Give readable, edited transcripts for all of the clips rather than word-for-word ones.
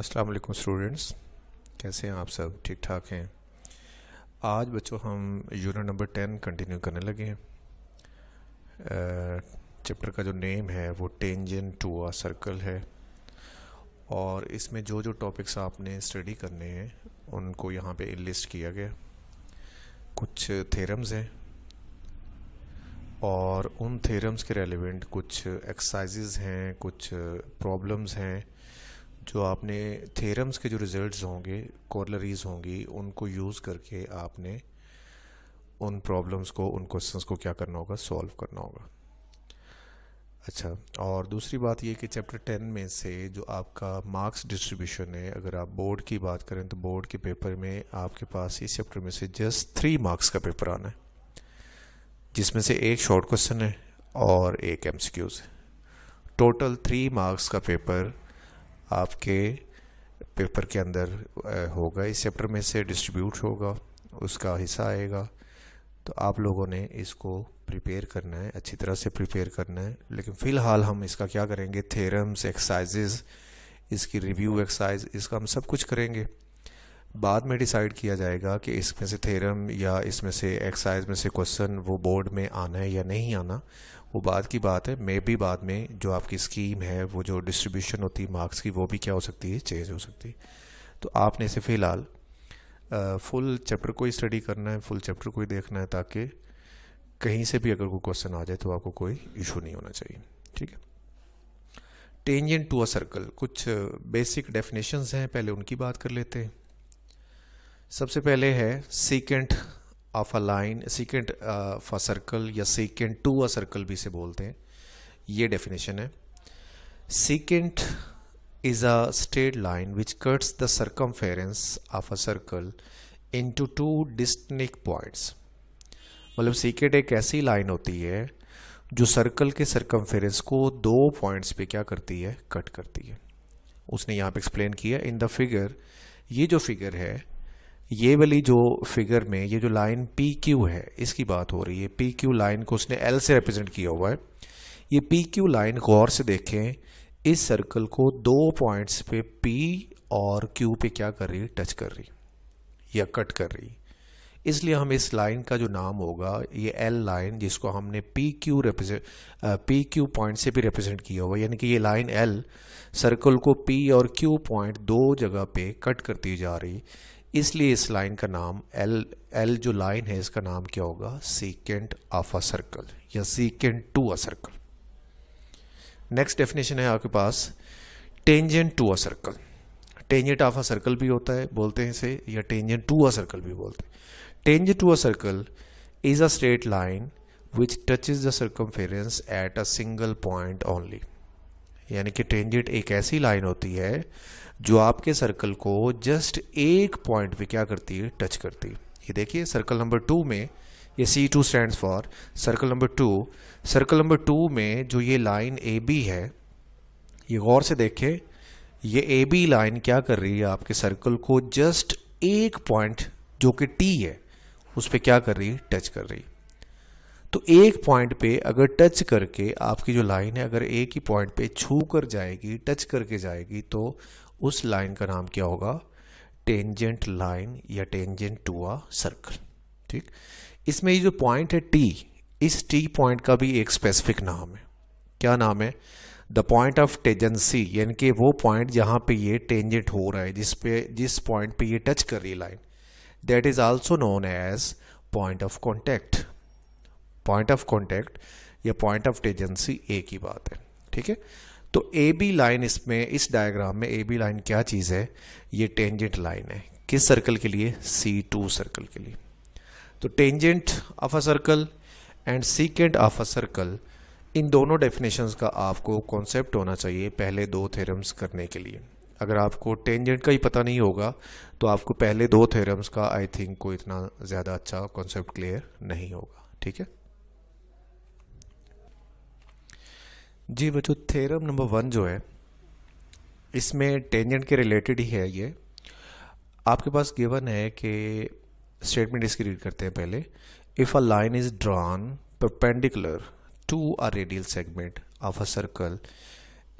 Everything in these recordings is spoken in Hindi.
अस्सलाम वालेकुम स्टूडेंट्स, कैसे हैं आप सब? ठीक ठाक हैं? आज बच्चों हम यूनिट नंबर 10 कंटिन्यू करने लगे हैं। चैप्टर का जो नेम है वो टेंजेंट टू अ सर्कल है और इसमें जो जो टॉपिक्स आपने स्टडी करने हैं उनको यहाँ पे लिस्ट किया गया। कुछ थ्योरम्स हैं और उन थ्योरम्स के रेलेवेंट कुछ एक्सरसाइजेज हैं, कुछ प्रॉब्लम्स हैं जो आपने थ्योरम्स के जो रिजल्ट्स होंगे, कोरलरीज होंगी, उनको यूज़ करके आपने उन प्रॉब्लम्स को, उन क्वेश्चंस को क्या करना होगा, सॉल्व करना होगा। अच्छा, और दूसरी बात ये कि चैप्टर 10 में से जो आपका मार्क्स डिस्ट्रीब्यूशन है, अगर आप बोर्ड की बात करें तो बोर्ड के पेपर में आपके पास इस चैप्टर में से जस्ट 3 मार्क्स का पेपर आना है, जिसमें से एक शॉर्ट क्वेश्चन है और एक एमसीक्यूज है। टोटल 3 मार्क्स का पेपर आपके पेपर के अंदर होगा, इस चैप्टर में से डिस्ट्रीब्यूट होगा, उसका हिस्सा आएगा। तो आप लोगों ने इसको प्रिपेयर करना है, अच्छी तरह से प्रिपेयर करना है। लेकिन फ़िलहाल हम इसका क्या करेंगे, थ्योरम्स, एक्सरसाइजेज, इसकी रिव्यू एक्सरसाइज, इसका हम सब कुछ करेंगे। बाद में डिसाइड किया जाएगा कि इसमें से थ्योरम या इसमें से एक्सरसाइज में से क्वेश्चन वो बोर्ड में आना है या नहीं आना, वो बाद की बात है। मे भी बाद में जो आपकी स्कीम है, वो जो डिस्ट्रीब्यूशन होती है मार्क्स की, वो भी क्या हो सकती है, चेंज हो सकती है। तो आपने इसे फ़िलहाल फुल चैप्टर को ही स्टडी करना है, फुल चैप्टर को ही देखना है, ताकि कहीं से भी अगर कोई क्वेश्चन आ जाए तो आपको कोई इशू नहीं होना चाहिए। ठीक है। टेंजेंट टू अ सर्कल, कुछ बेसिक डेफिनेशंस हैं, पहले उनकी बात कर लेते हैं। सबसे पहले है secant of a line, secant of a circle या सीकेंट टू अ सर्कल भी से बोलते हैं। ये डेफिनेशन है। Secant is a straight line which cuts the circumference of a circle into two distinct points। मतलब सीकेंट एक ऐसी लाइन होती है जो सर्कल के सर्कमफेरेंस को 2 पॉइंट्स पे क्या करती है, कट करती है। उसने यहाँ पे एक्सप्लेन किया इन द फिगर। ये जो फिगर है, ये वाली जो फिगर में ये जो लाइन पी क्यू है, इसकी बात हो रही है। पी क्यू लाइन को उसने एल से रिप्रेजेंट किया हुआ है। ये पी क्यू लाइन गौर से देखें, इस सर्कल को 2 पॉइंट्स पे P और Q पे क्या कर रही है, टच कर रही या कट कर रही। इसलिए हम इस लाइन का जो नाम होगा, ये L लाइन, जिसको हमने पी क्यू पॉइंट से भी रिप्रेजेंट किया हुआ, यानी कि ये लाइन L सर्कल को P और Q पॉइंट 2 जगह पे कट करती जा रही, इसलिए इस लाइन का नाम L जो लाइन है, इसका नाम क्या होगा, सीकेंट ऑफ अ सर्कल या secant to a circle. Next definition है आपके पास tangent to a circle. Tangent of a circle भी होता है, बोलते हैं इसे, या टेंजेंट टू अ सर्कल भी बोलते हैं। Tangent to a circle is a straight line which touches the circumference at a single point only. यानी कि टेंजेंट एक ऐसी लाइन होती है जो आपके सर्कल को जस्ट एक पॉइंट पे क्या करती है, टच करती है। ये देखिए सर्कल नंबर 2 में, ये C2 stands for circle number 2। Circle number 2 में जो ये लाइन AB है, ये गौर से देखें, ये AB लाइन क्या कर रही है, आपके सर्कल को जस्ट एक पॉइंट जो कि T है, उस पर क्या कर रही है, टच कर रही है। तो एक पॉइंट पे अगर टच करके आपकी जो लाइन है, अगर एक ही पॉइंट पे छू कर जाएगी, टच करके जाएगी, तो उस लाइन का नाम क्या होगा, टेंजेंट लाइन या टेंजेंट टू अ सर्कल। ठीक। इसमें ये जो पॉइंट है T, इस T पॉइंट का भी एक स्पेसिफिक नाम है। क्या नाम है, द पॉइंट ऑफ टेंजेंसी, यानी कि वो पॉइंट जहाँ पे ये टेंजेंट हो रहा है, जिस पॉइंट पे ये टच कर रही है line, that is also known as point of contact. Point of contact या पॉइंट ऑफ टेंजेंसी एक ही बात है। ठीक है। तो ए बी लाइन, इसमें इस डायग्राम में ए बी लाइन क्या चीज़ है, ये टेंजेंट लाइन है। किस सर्कल के लिए, C2 सर्कल के लिए। तो tangent of a circle and secant of a circle, इन दोनों डेफिनेशंस का आपको कॉन्सेप्ट होना चाहिए पहले 2 थ्योरम्स करने के लिए। अगर आपको टेंजेंट का ही पता नहीं होगा तो आपको पहले 2 थ्योरम्स का आई थिंक कोई इतना ज़्यादा अच्छा कॉन्सेप्ट क्लियर नहीं होगा। ठीक है जी बच्चों, थ्योरम नंबर 1 जो है, इसमें टेंजेंट के रिलेटेड ही है। ये आपके पास गिवन है कि स्टेटमेंट इसकी रीड करते हैं पहले। If a line is drawn perpendicular to a radial segment of a circle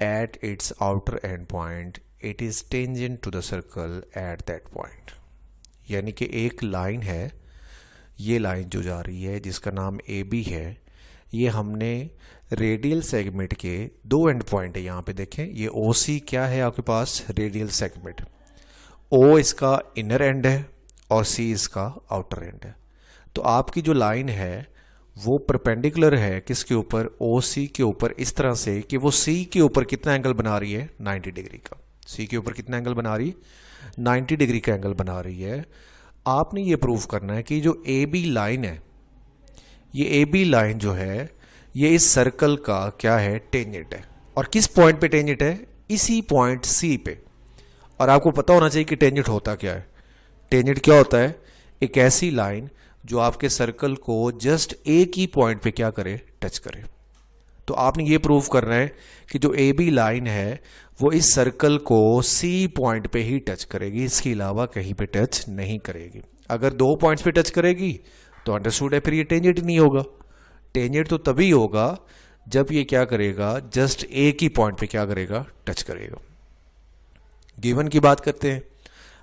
at its outer end point, it is tangent to the circle at that point. यानी कि एक लाइन है, ये लाइन जो जा रही है जिसका नाम ए बी है, ये हमने रेडियल सेगमेंट के दो एंड पॉइंट है। यहाँ पे देखें, ये ओ सी क्या है आपके पास, रेडियल सेगमेंट। ओ इसका इनर एंड है और सी इसका आउटर एंड है। तो आपकी जो लाइन है वो परपेंडिकुलर है किसके ऊपर, ओ सी के ऊपर, इस तरह से कि वो सी के ऊपर कितना एंगल बना रही है, 90 डिग्री का। सी के ऊपर कितना एंगल बना रही है, 90 डिग्री का एंगल बना रही है। आपने ये प्रूव करना है कि जो ए बी लाइन है, ये ए बी लाइन जो है ये इस सर्कल का क्या है, टेंजेंट है। और किस पॉइंट पे टेंजेंट है, इसी पॉइंट सी पे। और आपको पता होना चाहिए कि टेंजेंट होता क्या है। टेंजेंट क्या होता है, एक ऐसी लाइन जो आपके सर्कल को जस्ट एक ही पॉइंट पे क्या करे, टच करे। तो आपने ये प्रूव करना है कि जो ए बी लाइन है वो इस सर्कल को सी पॉइंट पे ही टच करेगी, इसके अलावा कहीं पे टच नहीं करेगी। अगर दो पॉइंट्स पे टच करेगी तो अंडरस्टूड है, फिर ये टेंजेंट नहीं होगा। टेंजेंट तो तभी होगा जब ये क्या करेगा, जस्ट एक ही पॉइंट पे क्या करेगा, टच करेगा। गिवन की बात करते हैं।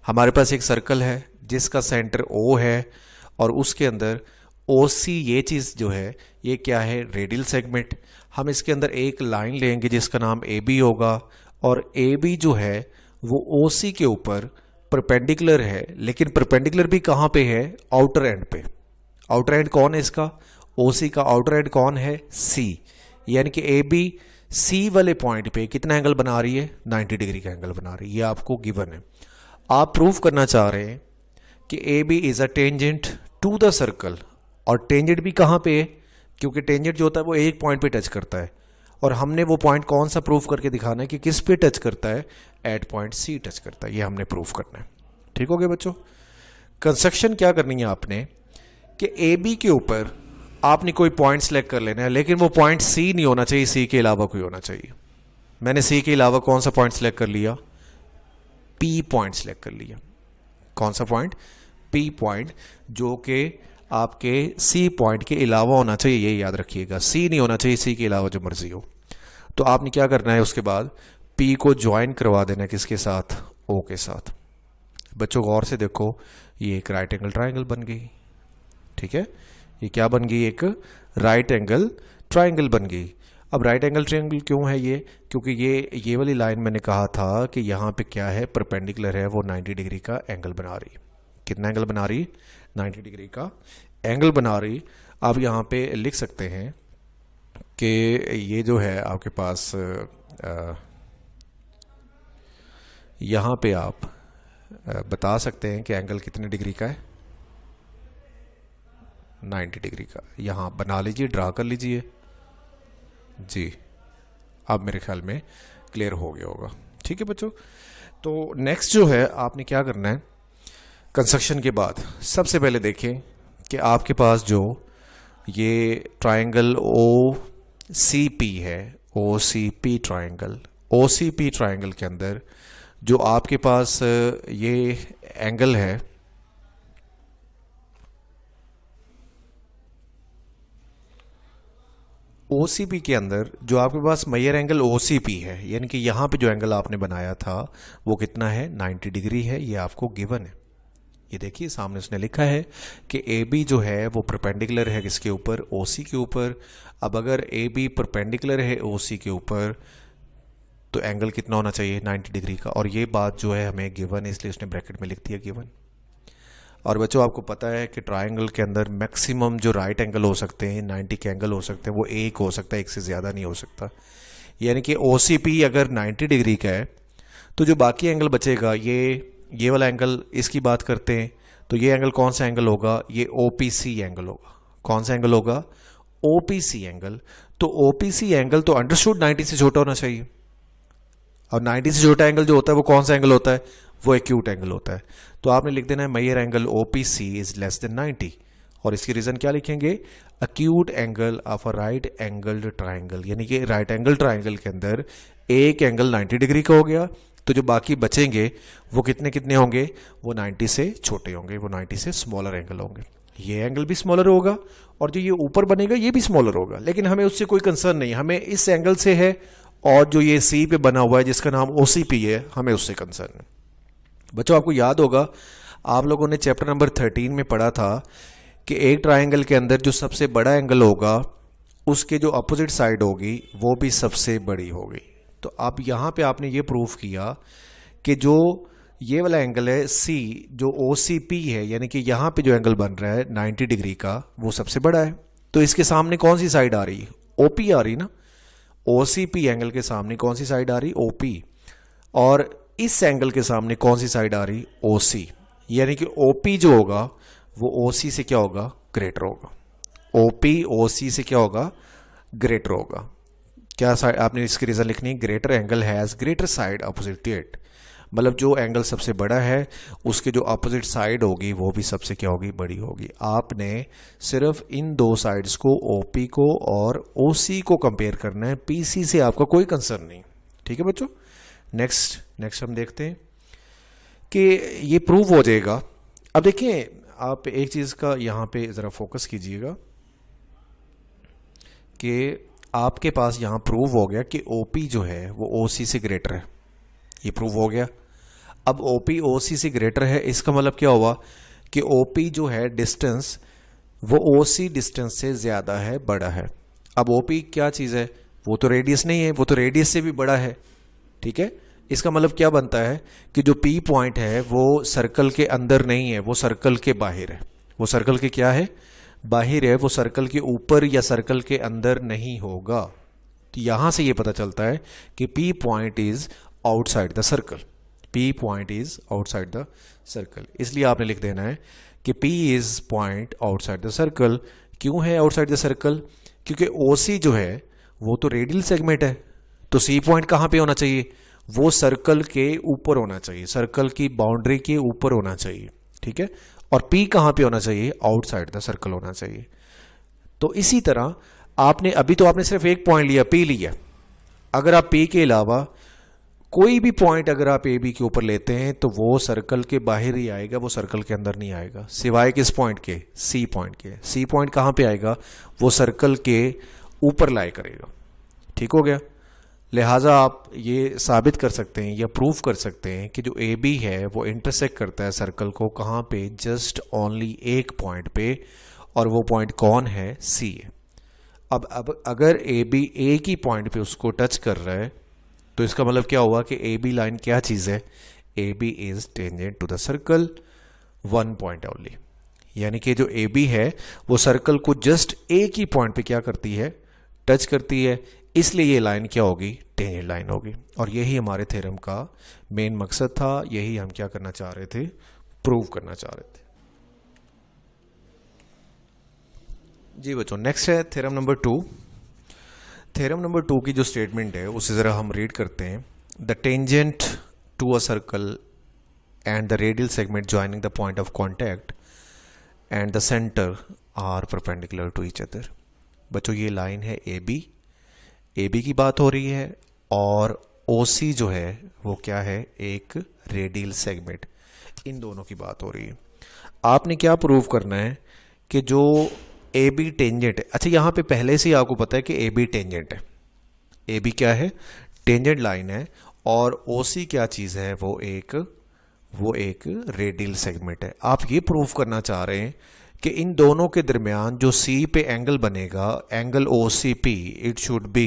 हमारे पास एक सर्कल है जिसका सेंटर ओ है और उसके अंदर ओ सी, ये चीज़ जो है ये क्या है, रेडियल सेगमेंट। हम इसके अंदर एक लाइन लेंगे जिसका नाम ए बी होगा और ए बी जो है वो ओ सी के ऊपर परपेंडिकुलर है, लेकिन परपेंडिकुलर भी कहाँ पे है, आउटर एंड पे। आउटर एंड कौन है इसका, ओ सी का आउटर एंड कौन है, सी। यानी कि ए बी सी वाले पॉइंट पे कितना एंगल बना रही है, 90 डिग्री का एंगल बना रही है। ये आपको गिवन है। आप प्रूव करना चाह रहे हैं कि A B is a tangent to the circle. और टेंजेंट भी कहाँ पे है, क्योंकि टेंजेंट जो होता है वो एक पॉइंट पे टच करता है। और हमने वो पॉइंट कौन सा प्रूव करके दिखाना है कि किस पे टच करता है, एट पॉइंट सी टच करता है। ये हमने प्रूव करना है। ठीक हो गया बच्चों। कंस्ट्रक्शन क्या करनी है आपने कि ए बी के ऊपर आपने कोई पॉइंट सेलेक्ट कर लेना है, लेकिन वो पॉइंट सी नहीं होना चाहिए, सी के अलावा कोई होना चाहिए। मैंने सी के अलावा कौन सा पॉइंट सेलेक्ट कर लिया, पी पॉइंट सेलेक्ट कर लिया। कौन सा पॉइंट, पी पॉइंट, जो कि आपके सी पॉइंट के अलावा होना चाहिए। ये याद रखिएगा, सी नहीं होना चाहिए, सी के अलावा जो मर्जी हो। तो आपने क्या करना है, उसके बाद पी को ज्वाइन करवा देना है किसके साथ, ओ के साथ। बच्चों गौर से देखो, ये एक राइट एंगल ट्राइंगल बन गई। ठीक है, ये क्या बन गई, एक राइट एंगल ट्राइंगल बन गई। अब राइट एंगल ट्राइंगल क्यों है ये, क्योंकि ये वाली लाइन मैंने कहा था कि यहाँ पे क्या है, परपेंडिकुलर है, वो 90 डिग्री का एंगल बना रही। कितना एंगल बना रही, 90 डिग्री का एंगल बना रही। आप यहाँ पे लिख सकते हैं कि ये जो है आपके पास यहाँ पे आप बता सकते हैं कि एंगल कितने डिग्री का है, 90 डिग्री का। यहाँ बना लीजिए, ड्रा कर लीजिए जी। अब मेरे ख्याल में क्लियर हो गया होगा। ठीक है बच्चों। तो नेक्स्ट जो है आपने क्या करना है, कंस्ट्रक्शन के बाद सबसे पहले देखें कि आपके पास जो ये ट्राइंगल ओ सी पी है, ओ सी पी ट्राइंगल, ओ सी पी ट्राइंगल के अंदर जो आपके पास ये एंगल है, OCP के अंदर जो आपके पास मेजर एंगल OCP है, यानी कि यहाँ पे जो एंगल आपने बनाया था वो कितना है, 90 डिग्री है। ये आपको गिवन है। ये देखिए सामने उसने लिखा है कि AB जो है वो परपेंडिकुलर है किसके ऊपर, OC के ऊपर। अब अगर AB परपेंडिकुलर है OC के ऊपर तो एंगल कितना होना चाहिए, 90 डिग्री का। और ये बात जो है हमें गिवन है, इसलिए उसने ब्रैकेट में लिख दिया गिवन। और बच्चों आपको पता है कि ट्राइंगल के अंदर मैक्सिमम जो राइट एंगल हो सकते हैं, 90 के एंगल हो सकते हैं, वो एक हो सकता है, एक से ज़्यादा नहीं हो सकता। यानी कि OCP अगर 90 डिग्री का है तो जो बाकी एंगल बचेगा, ये वाला एंगल, इसकी बात करते हैं तो ये एंगल कौन सा एंगल होगा, ये OPC एंगल होगा। कौन सा एंगल होगा, OPC एंगल। तो OPC एंगल तो अंडरस्टूड 90 से छोटा होना चाहिए। और 90 से छोटा एंगल जो होता है वो कौन सा एंगल होता है, वो एक्यूट एंगल होता है। तो आपने लिख देना है measure angle OPC is less than 90। और इसकी रीजन क्या लिखेंगे, acute angle of a right angled triangle. यानी कि राइट एंगल ट्राइंगल के अंदर एक एंगल 90 डिग्री का हो गया, तो जो बाकी बचेंगे वो कितने कितने होंगे, वो 90 से छोटे होंगे, वो 90 से स्मॉलर एंगल होंगे। ये एंगल भी स्मॉलर होगा और जो ये ऊपर बनेगा ये भी स्मॉलर होगा, लेकिन हमें उससे कोई कंसर्न नहीं, हमें इस एंगल से है और जो ये सी पे बना हुआ है जिसका नाम OCP है, हमें उससे कंसर्न है। बच्चों आपको याद होगा, आप लोगों ने चैप्टर नंबर 13 में पढ़ा था कि एक ट्राइंगल के अंदर जो सबसे बड़ा एंगल होगा उसके जो अपोजिट साइड होगी वो भी सबसे बड़ी होगी। तो अब यहाँ पे आपने ये प्रूफ किया कि जो ये वाला एंगल है C, जो OCP है, यानी कि यहाँ पे जो एंगल बन रहा है 90 डिग्री का, वो सबसे बड़ा है। तो इसके सामने कौन सी साइड आ रही है? OP आ रही ना। OCP एंगल के सामने कौन सी साइड आ रही? OP। और इस एंगल के सामने कौन सी साइड आ रही? OC। यानी कि OP जो होगा वो OC से क्या होगा? ग्रेटर होगा। OP OC से क्या होगा? ग्रेटर होगा। क्या साइड आपने इसकी रीजन लिखनी है? Greater angle has greater side opposite to it. मतलब जो एंगल सबसे बड़ा है उसके जो अपोजिट साइड होगी वो भी सबसे क्या होगी? बड़ी होगी। आपने सिर्फ इन दो साइड्स को, OP को और OC को कंपेयर करना है, PC से आपका कोई कंसर्न नहीं। ठीक है बच्चों। नेक्स्ट हम देखते हैं कि ये प्रूव हो जाएगा। अब देखिए, आप एक चीज़ का यहाँ पे ज़रा फोकस कीजिएगा कि आपके पास यहाँ प्रूव हो गया कि OP जो है वो OC से ग्रेटर है। ये प्रूव हो गया। अब OP OC से ग्रेटर है, इसका मतलब क्या हुआ कि OP जो है डिस्टेंस वो OC डिस्टेंस से ज़्यादा है, बड़ा है। अब OP क्या चीज़ है? वो तो रेडियस नहीं है, वो तो रेडियस से भी बड़ा है। ठीक है। इसका मतलब क्या बनता है कि जो P पॉइंट है वो सर्कल के अंदर नहीं है, वो सर्कल के बाहर है। वो सर्कल के क्या है? बाहर है। वो सर्कल के ऊपर या सर्कल के अंदर नहीं होगा। तो यहां से ये पता चलता है कि P point is outside the circle. P point is outside the circle. इसलिए आपने लिख देना है कि P is point outside the circle. क्यों है आउटसाइड द सर्कल? क्योंकि OC जो है वो तो रेडियल सेगमेंट है। तो C पॉइंट कहां पे होना चाहिए? वो सर्कल के ऊपर होना चाहिए, सर्कल की बाउंड्री के ऊपर होना चाहिए। ठीक है। और P कहां पे होना चाहिए? आउटसाइड द सर्कल होना चाहिए। तो इसी तरह आपने अभी तो आपने सिर्फ एक पॉइंट लिया, P लिया। अगर आप P के अलावा कोई भी पॉइंट अगर आप AB के ऊपर लेते हैं तो वो सर्कल के बाहर ही आएगा, वो सर्कल के अंदर नहीं आएगा, सिवाय किस पॉइंट के? C पॉइंट के। C पॉइंट कहां पे आएगा? वो सर्कल के ऊपर लाई करेगा। ठीक हो गया। लिहाजा आप ये साबित कर सकते हैं या प्रूफ कर सकते हैं कि जो AB है वो इंटरसेक्ट करता है सर्कल को कहाँ पे? जस्ट ओनली एक पॉइंट पे। और वो पॉइंट कौन है? C है। अब अगर AB एक ही पॉइंट पे उसको टच कर रहा है तो इसका मतलब क्या हुआ कि AB लाइन क्या चीज़ है? AB is tangent to the circle one point only. यानी कि जो AB है वो सर्कल को जस्ट एक ही पॉइंट पे क्या करती है? टच करती है। इसलिए ये लाइन क्या होगी? टेंजेंट लाइन होगी। और यही हमारे थ्योरम का मेन मकसद था, यही हम क्या करना चाह रहे थे? प्रूव करना चाह रहे थे। जी बच्चों, नेक्स्ट है थ्योरम नंबर 2। थ्योरम नंबर 2 की जो स्टेटमेंट है उसे ज़रा हम रीड करते हैं। The tangent to a circle and the radial segment joining the point of contact and the centre are perpendicular to each other. बच्चों ये लाइन है AB की बात हो रही है और OC जो है वो क्या है? एक रेडियल सेगमेंट। इन दोनों की बात हो रही है। आपने क्या प्रूव करना है कि जो AB टेंजेंट है। अच्छा, यहाँ पे पहले से ही आपको पता है कि AB टेंजेंट है। AB क्या है? टेंजेंट लाइन है। और OC क्या चीज़ है? वो एक रेडियल सेगमेंट है। आप ये प्रूव करना चाह रहे हैं कि इन दोनों के दरमियान जो C पे एंगल बनेगा, angle OCP, it should be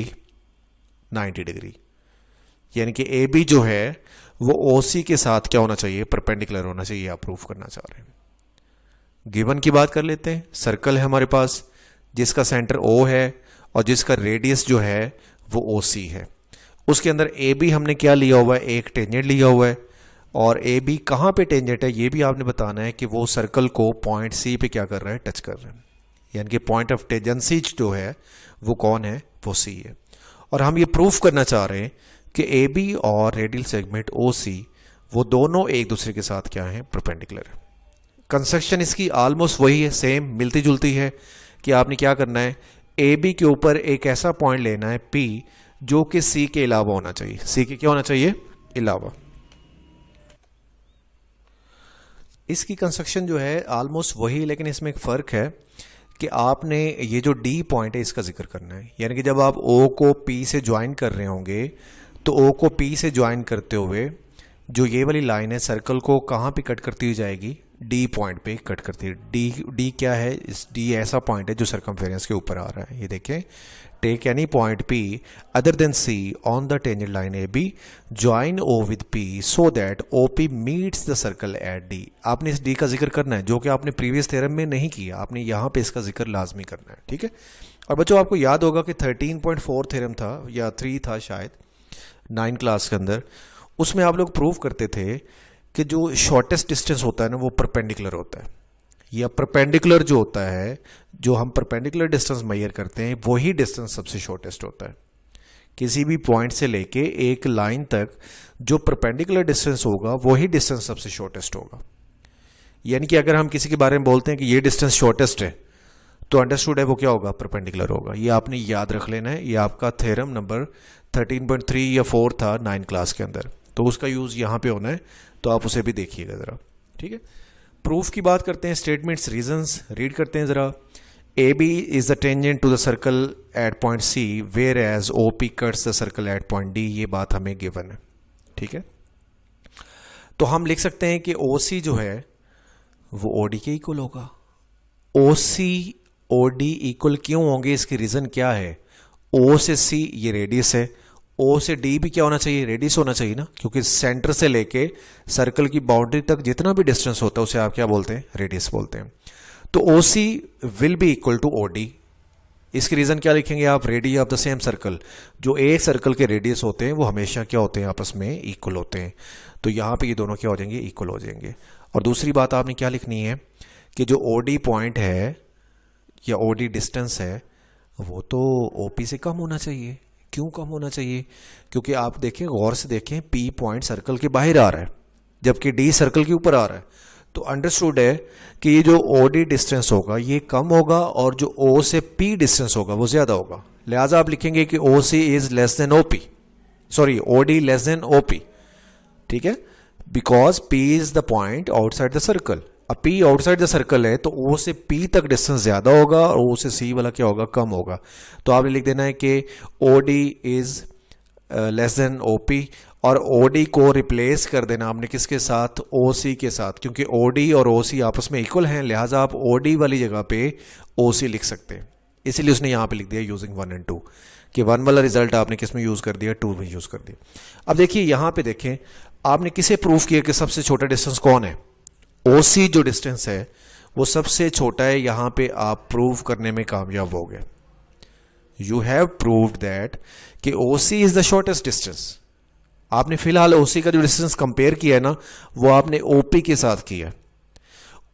90 degree. यानी कि AB जो है वो OC के साथ क्या होना चाहिए? परपेंडिकुलर होना चाहिए। आप प्रूव करना चाह रहे हैं। गिवन की बात कर लेते हैं। सर्कल है हमारे पास जिसका सेंटर O है और जिसका रेडियस जो है वो OC है। उसके अंदर AB हमने क्या लिया हुआ है? एक टेंजेंट लिया हुआ है। और AB कहाँ पे टेंजेंट है ये भी आपने बताना है कि वो सर्कल को पॉइंट C पे क्या कर रहा है? टच कर रहा है। यानी कि पॉइंट ऑफ टेंजेंसी जो है वो कौन है? वो C है। और हम ये प्रूफ करना चाह रहे हैं कि AB और रेडियल सेगमेंट OC वो दोनों एक दूसरे के साथ क्या है? परपेंडिकुलर है। कंस्ट्रक्शन इसकी ऑलमोस्ट वही है, सेम मिलती जुलती है कि आपने क्या करना है? AB के ऊपर एक ऐसा पॉइंट लेना है P जो कि C के अलावा होना चाहिए। C के क्या होना चाहिए? अलावा। इसकी कंस्ट्रक्शन जो है ऑलमोस्ट वही, लेकिन इसमें एक फ़र्क है कि आपने ये जो डी पॉइंट है इसका जिक्र करना है। यानी कि जब आप ओ को पी से ज्वाइन कर रहे होंगे तो ओ को पी से ज्वाइन करते हुए जो ये वाली लाइन है सर्कल को कहाँ पे कट करती हुई जाएगी, डी पॉइंट पे कट करती है। डी क्या है, इस डी ऐसा पॉइंट है जो सर्कमफेरेंस के ऊपर आ रहा है। ये देखें, take any point P other than C on the tangent line A B, join O with P so that O P meets the circle at D. आपने इस डी का जिक्र करना है जो कि आपने प्रीवियस थ्योरम में नहीं किया, आपने यहाँ पे इसका जिक्र लाजमी करना है। ठीक है, और बच्चों आपको याद होगा कि 13.4 थ्योरम था या 3 था शायद 9 क्लास के अंदर, उसमें आप लोग प्रूव करते थे कि जो शॉर्टेस्ट डिस्टेंस होता है ना वो परपेंडिकुलर होता है, या परपेंडिकुलर जो होता है, जो हम परपेंडिकुलर डिस्टेंस मेजर करते हैं वही डिस्टेंस सबसे शॉर्टेस्ट होता है। किसी भी पॉइंट से लेके एक लाइन तक जो परपेंडिकुलर डिस्टेंस होगा वही डिस्टेंस सबसे शॉर्टेस्ट होगा। यानी कि अगर हम किसी के बारे में बोलते हैं कि ये डिस्टेंस शॉर्टेस्ट है तो अंडरस्टूड है वो क्या होगा, परपेंडिकुलर होगा। ये आपने याद रख लेना है, ये आपका थ्योरम नंबर 13.3 या 4 था 9 क्लास के अंदर, तो उसका यूज़ यहाँ पे होना है, तो आप उसे भी देखिएगा ज़रा। ठीक है, प्रूफ की बात करते हैं, स्टेटमेंट्स रीजंस रीड करते हैं ज़रा। A B is the tangent to the circle at point C whereas O P cuts the circle at point D, ये बात हमें गिवन है। ठीक है, तो हम लिख सकते हैं कि ओ सी जो है वो ओ डी के इक्वल होगा। ओ सी ओ डी इक्वल क्यों होंगे, इसकी रीज़न क्या है, ओ से सी ये रेडियस है, ओ से डी भी क्या होना चाहिए, रेडियस होना चाहिए ना, क्योंकि सेंटर से लेके सर्कल की बाउंड्री तक जितना भी डिस्टेंस होता है उसे आप क्या बोलते हैं, रेडियस बोलते हैं। तो O C will be equal to O D. इसकी रीज़न क्या लिखेंगे आप, radius of the same circle, जो एक सर्कल के रेडियस होते हैं वो हमेशा क्या होते हैं, आपस में इक्वल होते हैं। तो यहाँ पे ये दोनों क्या हो जाएंगे, इक्वल हो जाएंगे। और दूसरी बात आपने क्या लिखनी है कि जो ओ डी पॉइंट है या ओ डी डिस्टेंस है वो तो ओ पी से कम होना चाहिए। क्यों कम होना चाहिए, क्योंकि आप देखें, गौर से देखें, पी पॉइंट सर्कल के बाहर आ रहा है जबकि डी सर्कल के ऊपर आ रहा है। तो अंडरस्टूड है कि ये जो ओ डी डिस्टेंस होगा ये कम होगा और जो ओ से पी डिस्टेंस होगा वो ज़्यादा होगा। लिहाजा आप लिखेंगे कि O C is less than O P, sorry O D less than O P. ठीक है, because P is the point outside the circle. अब पी आउटसाइड द सर्कल है तो ओ से पी तक डिस्टेंस ज़्यादा होगा और ओ से सी वाला क्या होगा, कम होगा। तो आपने लिख देना है कि O D is less than O P, और ओ डी को रिप्लेस कर देना आपने किसके साथ, ओ सी के साथ, क्योंकि ओ डी और ओ सी आपस में इक्वल हैं, लिहाजा आप ओ डी वाली जगह पे ओ सी लिख सकते हैं। इसीलिए उसने यहाँ पे लिख दिया यूजिंग 1 और 2, कि 1 वाला रिजल्ट आपने किस में यूज़ कर दिया, 2 में यूज़ कर दिया। अब देखिए यहाँ पे देखें, आपने किसे प्रूफ किया कि सबसे छोटा डिस्टेंस कौन है, ओ सी जो डिस्टेंस है वो सबसे छोटा है। यहाँ पे आप प्रूव करने में कामयाब हो गए। यू हैव प्रूव्ड दैट कि O C is the shortest distance. आपने फिलहाल ओ सी का जो डिस्टेंस कंपेयर किया है ना वो आपने ओ पी के साथ किया।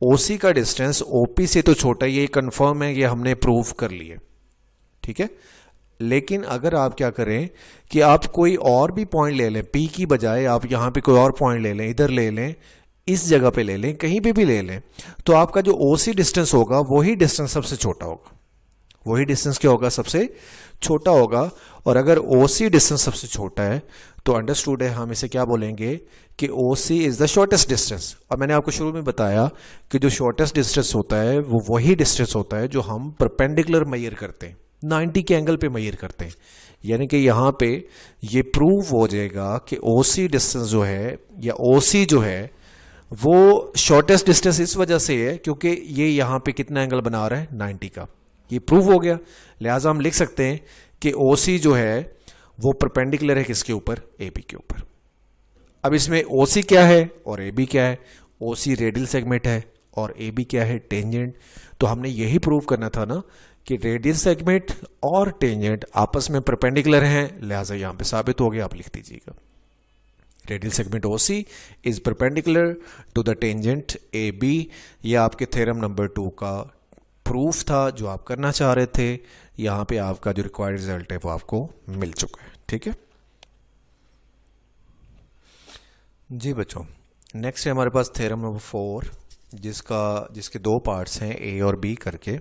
ओ सी का डिस्टेंस ओ पी से तो छोटा, ये कंफर्म है, ये हमने प्रूव कर लिया। ठीक है, लेकिन अगर आप क्या करें कि आप कोई और भी पॉइंट ले लें, पी की बजाय आप यहाँ पे कोई और पॉइंट ले लें, इधर ले लें, इस जगह पे ले लें, कहीं पे भी ले लें, तो आपका जो ओ सी डिस्टेंस होगा वही डिस्टेंस सबसे छोटा होगा। वही डिस्टेंस क्या होगा, सबसे छोटा होगा। और अगर ओ सी डिस्टेंस सबसे छोटा है तो अंडरस्टूड है, हम इसे क्या बोलेंगे कि O C is the shortest distance. और मैंने आपको शुरू में बताया कि जो शॉर्टेस्ट डिस्टेंस होता है वो वही डिस्टेंस होता है जो हम परपेंडिकुलर मेजर करते हैं, 90 के एंगल पे मेजर करते हैं। यानी कि यहाँ पे ये प्रूव हो जाएगा कि ओ सी डिस्टेंस जो है या ओ सी जो है वो शॉर्टेस्ट डिस्टेंस इस वजह से है क्योंकि ये यहाँ पे कितना एंगल बना रहा है, 90 का। ये प्रूव हो गया, लिहाजा हम लिख सकते हैं कि ओ सी जो है वो परपेंडिकुलर है किसके ऊपर, ए बी के ऊपर। अब इसमें ओ सी क्या है और ए बी क्या है, ओ सी रेडियल सेगमेंट है और ए बी क्या है, टेंजेंट। तो हमने यही प्रूव करना था ना कि रेडियल सेगमेंट और टेंजेंट आपस में परपेंडिकुलर हैं, लिहाजा यहाँ पे साबित हो गया। आप लिख दीजिएगा radial segment O C is perpendicular to the tangent A B. ये आपके थ्योरम नंबर 2 का प्रूफ था जो आप करना चाह रहे थे। यहाँ पे आपका जो रिक्वायर्ड रिजल्ट है वो आपको मिल चुका है। ठीक है जी बच्चों, नेक्स्ट है हमारे पास थ्योरम नंबर 4 जिसके 2 पार्ट्स हैं, ए और बी करके।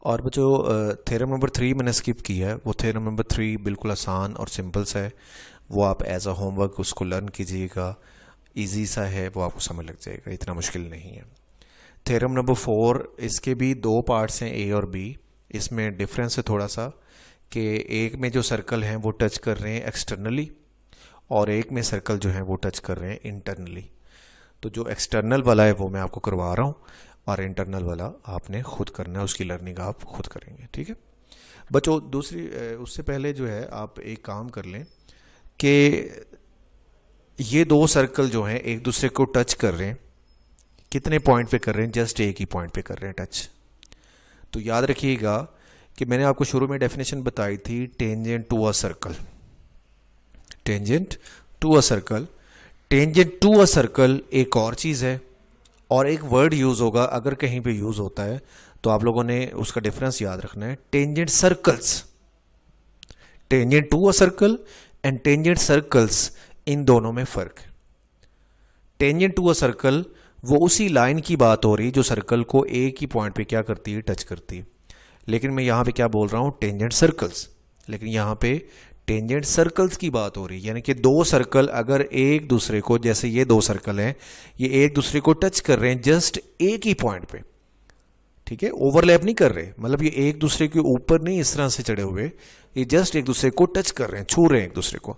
और बच्चों थ्योरम नंबर 3 मैंने स्किप किया है। वो थ्योरम नंबर 3 बिल्कुल आसान और सिंपल सा है, वो आप एज अ होमवर्क उसको लर्न कीजिएगा, इजी सा है, वो आपको समझ लग जाएगा, इतना मुश्किल नहीं है। थ्योरम नंबर 4, इसके भी दो पार्ट्स हैं, ए और बी। इसमें डिफरेंस है थोड़ा सा कि एक में जो सर्कल हैं वो टच कर रहे हैं एक्सटर्नली और एक में सर्कल जो है वो टच कर रहे हैं इंटरनली। तो जो एक्सटर्नल वाला है वो मैं आपको करवा रहा हूँ और इंटरनल वाला आपने खुद करना है, उसकी लर्निंग आप खुद करेंगे, ठीक है बच्चों। दूसरी उससे पहले जो है आप एक काम कर लें कि ये दो सर्कल जो हैं एक दूसरे को टच कर रहे हैं, कितने पॉइंट पे कर रहे हैं? जस्ट एक ही पॉइंट पे कर रहे हैं टच। तो याद रखिएगा कि मैंने आपको शुरू में डेफिनेशन बताई थी tangent to a circle. Tangent to a circle, tangent to a circle एक और चीज़ है और एक वर्ड यूज़ होगा, अगर कहीं पे यूज़ होता है तो आप लोगों ने उसका डिफरेंस याद रखना है। Tangent circles, tangent to a circle and tangent circles, इन दोनों में फ़र्क है। टेंजेंट टू अ सर्कल वो उसी लाइन की बात हो रही जो सर्कल को एक ही पॉइंट पे क्या करती है? टच करती है। लेकिन मैं यहाँ पे क्या बोल रहा हूँ? Tangent circles. लेकिन यहाँ पे टेंजेंट सर्कल्स की बात हो रही है, यानी कि दो सर्कल अगर एक दूसरे को, जैसे ये दो सर्कल हैं, ये एक दूसरे को टच कर रहे हैं जस्ट एक ही पॉइंट पे, ठीक है, ओवरलैप नहीं कर रहे, मतलब ये एक दूसरे के ऊपर नहीं इस तरह से चढ़े हुए, ये जस्ट एक दूसरे को टच कर रहे हैं, छू रहे हैं एक दूसरे को।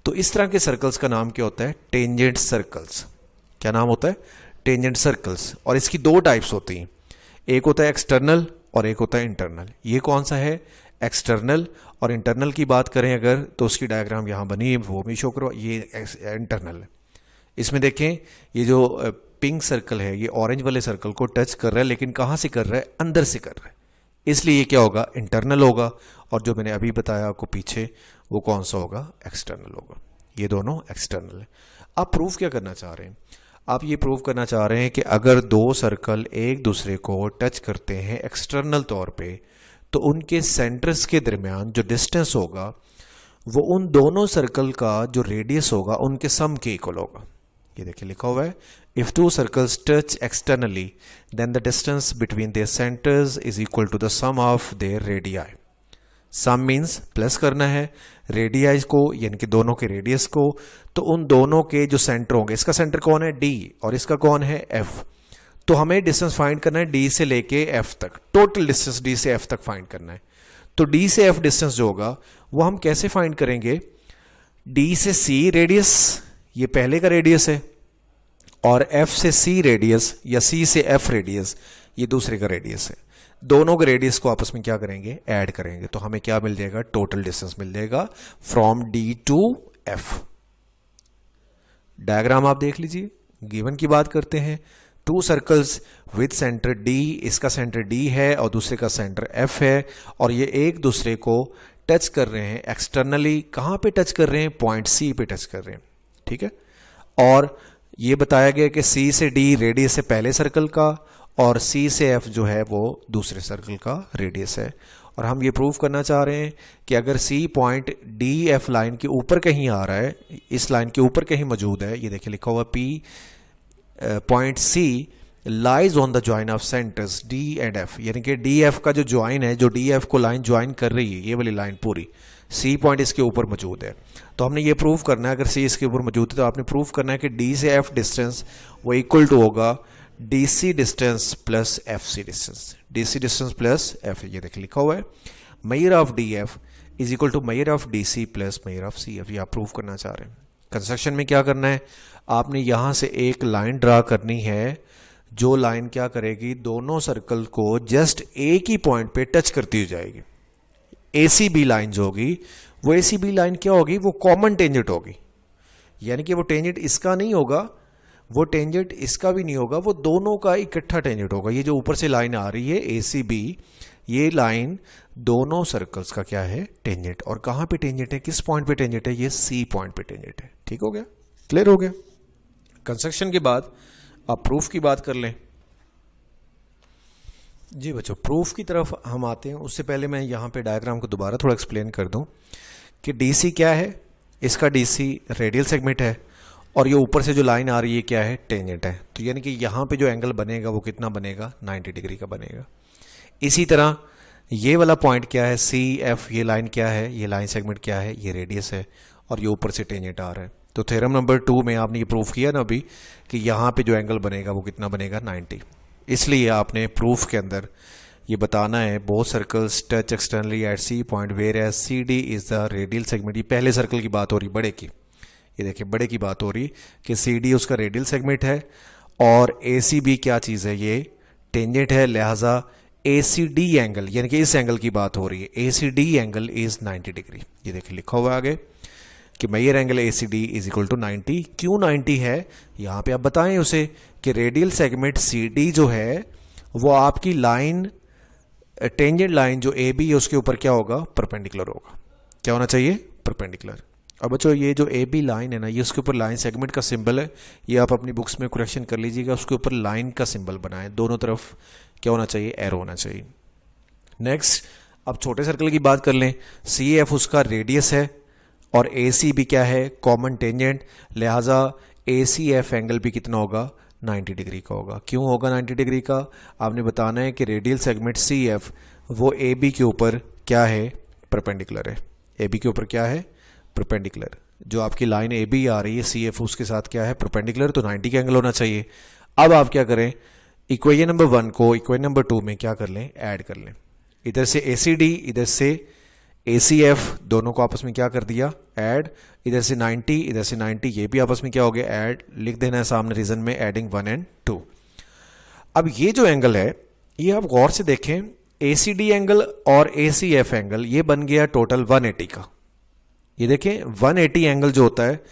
तो इस तरह के सर्कल्स का नाम क्या होता है? Tangent circles. क्या नाम होता है? Tangent circles. और इसकी दो टाइप्स होती हैं, एक होता है एक्सटर्नल और एक होता है इंटरनल। ये कौन सा है? एक्सटर्नल। और इंटरनल की बात करें अगर तो उसकी डायग्राम यहाँ बनी है, वो भी शो करो, ये इंटरनल है। इसमें देखें ये जो पिंक सर्कल है ये ऑरेंज वाले सर्कल को टच कर रहा है, लेकिन कहाँ से कर रहा है? अंदर से कर रहा है, इसलिए ये क्या होगा? इंटरनल होगा। और जो मैंने अभी बताया आपको पीछे वो कौन सा होगा? एक्सटर्नल होगा। ये दोनों एक्सटर्नल है। आप प्रूफ क्या करना चाह रहे हैं? आप ये प्रूव करना चाह रहे हैं कि अगर दो सर्कल एक दूसरे को टच करते हैं एक्सटर्नल तौर पे, तो उनके सेंटर्स के दरमियान जो डिस्टेंस होगा वो उन दोनों सर्कल का जो रेडियस होगा उनके सम के इक्वल होगा। ये देखिए लिखा हुआ है, if two circles touch externally then the distance between their centres is equal to the sum of their radii. Sum means plus करना है रेडियाई को, यानी कि दोनों के रेडियस को, तो उन दोनों के जो सेंटर होंगे, इसका सेंटर कौन है? डी, और इसका कौन है? एफ। तो हमें डिस्टेंस फाइंड करना है डी से लेके एफ तक, टोटल डिस्टेंस डी से एफ तक फाइंड करना है। तो डी से एफ डिस्टेंस जो होगा वो हम कैसे फाइंड करेंगे? डी से सी रेडियस, ये पहले का रेडियस है, और एफ से सी रेडियस या सी से एफ रेडियस ये दूसरे का रेडियस है। दोनों के रेडियस को आपस में क्या करेंगे? ऐड करेंगे, तो हमें क्या मिल जाएगा? टोटल डिस्टेंस मिल जाएगा from D to F. Diagram आप देख लीजिए, गिवन की बात करते हैं, two circles with centre D, इसका सेंटर डी है और दूसरे का सेंटर एफ है, और ये एक दूसरे को टच कर रहे हैं एक्सटर्नली। कहाँ पे टच कर रहे हैं? पॉइंट सी पे टच कर रहे हैं, ठीक है। और ये बताया गया कि सी से डी रेडियस है पहले सर्कल का, और सी से एफ जो है वो दूसरे सर्कल का रेडियस है। और हम ये प्रूव करना चाह रहे हैं कि अगर C point D F line के ऊपर कहीं आ रहा है, इस लाइन के ऊपर कहीं मौजूद है, ये देखिए लिखा हुआ P point C lies on the join of centres D and F, यानी कि डी एफ का जो ज्वाइन है, जो डी एफ को लाइन ज्वाइन कर रही है, ये वाली लाइन पूरी सी पॉइंट इसके ऊपर मौजूद है। तो हमने ये प्रूव करना है, अगर सी इसके ऊपर मौजूद है तो आपने प्रूव करना है कि डी से एफ डिस्टेंस वो इक्वल टू होगा D C distance plus F C distance. D C distance plus F, ये देख लिखा हुआ है, measure of D F is equal to measure of D C plus measure of C F. ये आप प्रूव करना चाह रहे हैं। कंस्ट्रक्शन में क्या करना है? आपने यहां से एक लाइन ड्रा करनी है, जो लाइन क्या करेगी? दोनों सर्कल को जस्ट एक ही पॉइंट पे टच करती हो जाएगी। एसीबी लाइन जो होगी वो एसीबी लाइन क्या होगी? वो कॉमन टेंजेंट होगी, यानी कि वो टेंजेंट इसका नहीं होगा, वो टेंजेंट इसका भी नहीं होगा, वो दोनों का इकट्ठा टेंजेंट होगा। ये जो ऊपर से लाइन आ रही है एसीबी, ये लाइन दोनों सर्कल्स का क्या है? टेंजेंट। और कहां पे टेंजेंट है? किस पॉइंट पे टेंजेंट है? ये सी पॉइंट पे टेंजेंट है। ठीक हो गया? क्लियर हो गया? कंस्ट्रक्शन के बाद आप प्रूफ की बात कर लें। जी बच्चों, प्रूफ की तरफ हम आते हैं। उससे पहले मैं यहाँ पे डायग्राम को दोबारा थोड़ा एक्सप्लेन कर दूं कि डीसी क्या है। इसका डीसी रेडियल सेगमेंट है, और ये ऊपर से जो लाइन आ रही है क्या है? टेंजेंट है। तो यानी कि यहाँ पे जो एंगल बनेगा वो कितना बनेगा? 90 डिग्री का बनेगा। इसी तरह ये वाला पॉइंट क्या है? सी एफ, ये लाइन क्या है? ये लाइन सेगमेंट क्या है? ये रेडियस है, और ये ऊपर से टेंजेंट आ रहा है। तो थ्योरम नंबर 2 में आपने ये प्रूफ किया ना अभी कि यहाँ पे जो एंगल बनेगा वो कितना बनेगा? 90। इसलिए आपने प्रूफ के अंदर ये बताना है both circles touch externally at C point whereas C D is the radial segment. ये पहले सर्कल की बात हो रही, बड़े की, ये देखिए बड़े की बात हो रही कि सी डी उसका रेडियल सेगमेंट है और ए सी बी क्या चीज़ है, ये टेंजेंट है, लिहाजा ए सी डी एंगल यानी कि इस एंगल की बात हो रही है, A C D angle is 90 degree. ये देखिए लिखा हुआ है आगे कि major angle A C D is equal to 90। क्यों 90 है यहाँ पे आप बताएं उसे कि रेडियल सेगमेंट सी डी जो है वो आपकी लाइन टेंजेंट लाइन जो ए बी है उसके ऊपर क्या होगा, परपेंडिकुलर होगा। क्या होना चाहिए, परपेंडिकुलर। अब बच्चों ये जो ए बी लाइन है ना, ये उसके ऊपर लाइन सेगमेंट का सिंबल है, ये आप अपनी बुक्स में करेक्शन कर लीजिएगा, उसके ऊपर लाइन का सिंबल बनाएं, दोनों तरफ क्या होना चाहिए, एरो होना चाहिए। नेक्स्ट अब छोटे सर्कल की बात कर लें, सी एफ उसका रेडियस है और ए सी भी क्या है, कॉमन टेंजेंट, लिहाजा ए सी एफ एंगल भी कितना होगा, 90 डिग्री का होगा। क्यों होगा 90 डिग्री का, आपने बताना है कि रेडियल सेगमेंट सी एफ वो ए बी के ऊपर क्या है, परपेंडिकुलर है। ए बी के ऊपर क्या है, परपेंडिकुलर। जो आपकी लाइन ए बी आ रही है सी एफ उसके साथ क्या है, परपेंडिकुलर, तो 90 का एंगल होना चाहिए। अब आप क्या करें, इक्वेशन नंबर 1 को इक्वेशन नंबर 2 में क्या कर लें, ऐड कर लें। इधर से ए सी डी, इधर से ए सी एफ, दोनों को आपस में क्या कर दिया, ऐड। इधर से 90, इधर से 90, ये भी आपस में क्या हो गया, ऐड। लिख देना है सामने रीजन में एडिंग 1 और 2। अब ये जो एंगल है ये आप गौर से देखें, ए सी डी एंगल और ए सी एफ एंगल ये बन गया टोटल 180 का। ये देखें 180 एंगल जो होता है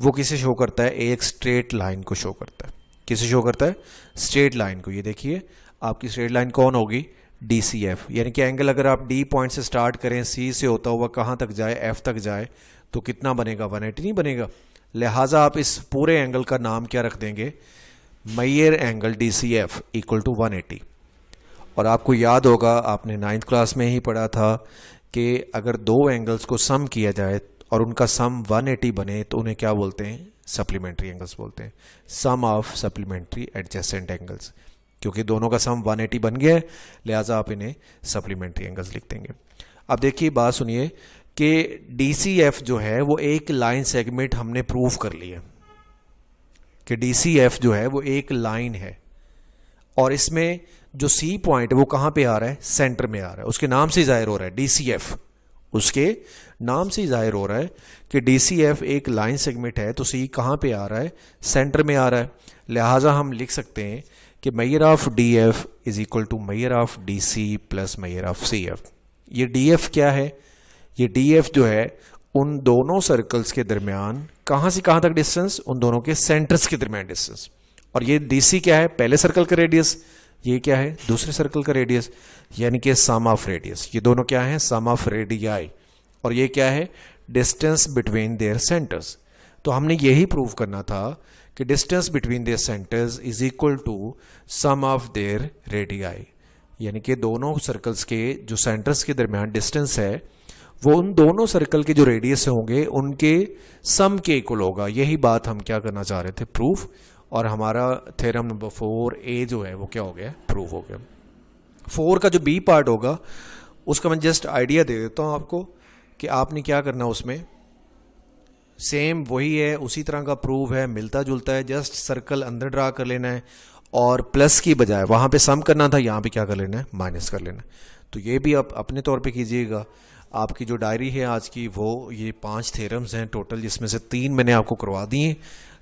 वो किसे शो करता है, एक स्ट्रेट लाइन को शो करता है। किसे शो करता है, स्ट्रेट लाइन को। ये देखिए आपकी स्ट्रेट लाइन कौन होगी, डी सी एफ, यानी कि एंगल अगर आप डी पॉइंट से स्टार्ट करें, सी से होता हुआ कहाँ तक जाए, एफ तक जाए, तो कितना बनेगा, 180 नहीं बनेगा। लिहाजा आप इस पूरे एंगल का नाम क्या रख देंगे, measure angle D C F equal to 180। और आपको याद होगा आपने 9th क्लास में ही पढ़ा था कि अगर दो एंगल्स को सम किया जाए और उनका सम 180 बने तो उन्हें क्या बोलते हैं, सप्लीमेंट्री एंगल्स बोलते हैं, सम ऑफ सप्लीमेंट्री एडजेसेंट एंगल्स। क्योंकि दोनों का सम 180 बन गया है लिहाजा आप इन्हें सप्लीमेंट्री एंगल्स लिख देंगे। अब देखिए बात सुनिए कि डी सी एफ जो है वो एक लाइन सेगमेंट हमने प्रूव कर लिया कि डी सी एफ जो है वो एक लाइन है और इसमें जो सी पॉइंट है वो कहाँ पे आ रहा है, सेंटर में आ रहा है। उसके नाम से जाहिर हो रहा है डी सी एफ, उसके नाम से जाहिर हो रहा है कि डी सी एफ एक लाइन सेगमेंट है, तो सी कहाँ पे आ रहा है, सेंटर में आ रहा है। लिहाजा हम लिख सकते हैं कि measure of D F is equal to measure of D C plus measure of C F. ये डी एफ क्या है, ये डी एफ जो है उन दोनों सर्कल्स के दरमियान कहाँ से कहाँ तक डिस्टेंस, उन दोनों के सेंटर्स के दरमियान डिस्टेंस। और ये डी सी क्या है, पहले सर्कल का रेडियस, ये क्या है, दूसरे सर्कल का रेडियस, यानी कि सम ऑफ रेडियस। ये दोनों क्या है, सम ऑफ रेडियाई। और ये क्या है, डिस्टेंस बिटवीन देयर सेंटर्स। तो हमने यही प्रूव करना था कि distance between their centres is equal to sum of their radii, यानी कि दोनों सर्कल्स के जो सेंटर्स के दरमियान डिस्टेंस है वो उन दोनों सर्कल के जो रेडियस होंगे उनके सम के इक्वल होगा। यही बात हम क्या करना चाह रहे थे, प्रूफ। और हमारा थ्योरम नंबर 4A जो है वो क्या हो गया, प्रूव हो गया। 4 का जो बी पार्ट होगा उसका मैं जस्ट आइडिया दे देता हूँ आपको कि आपने क्या करना, उसमें सेम वही है, उसी तरह का प्रूव है, मिलता जुलता है। जस्ट सर्कल अंदर ड्रा कर लेना है और प्लस की बजाय वहाँ पे सम करना था, यहाँ पे क्या कर लेना है, माइनस कर लेना है। तो ये भी आप अपने तौर पे कीजिएगा। आपकी जो डायरी है आज की वो ये 5 थ्योरम्स हैं टोटल, जिसमें से 3 मैंने आपको करवा दी हैं,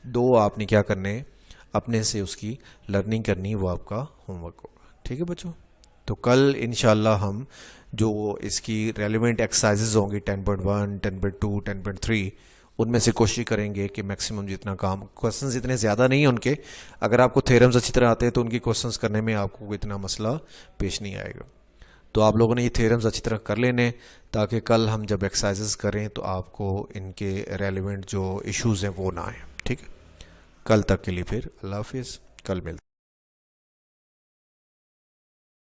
2 आपने क्या करने हैं, अपने से उसकी लर्निंग करनी, वो आपका होमवर्क होगा। ठीक है बच्चों, तो कल इंशाल्लाह हम जो इसकी रेलिवेंट एक्सरसाइजेज होंगी 10.1, 10.2, 10.3 उनमें से कोशिश करेंगे कि मैक्सिमम जितना काम, क्वेश्चंस इतने ज़्यादा नहीं हैं उनके, अगर आपको थ्योरम्स अच्छी तरह आते हैं तो उनकी क्वेश्चंस करने में आपको इतना मसला पेश नहीं आएगा। तो आप लोगों ने ये थ्योरम्स अच्छी तरह कर लेने ताकि कल हम जब एक्सरसाइजेस करें तो आपको इनके रेलिवेंट जो इश्यूज़ हैं वो ना आए। ठीक है, कल तक के लिए फिर अल्लाह हाफिज़, कल मिलते हैं।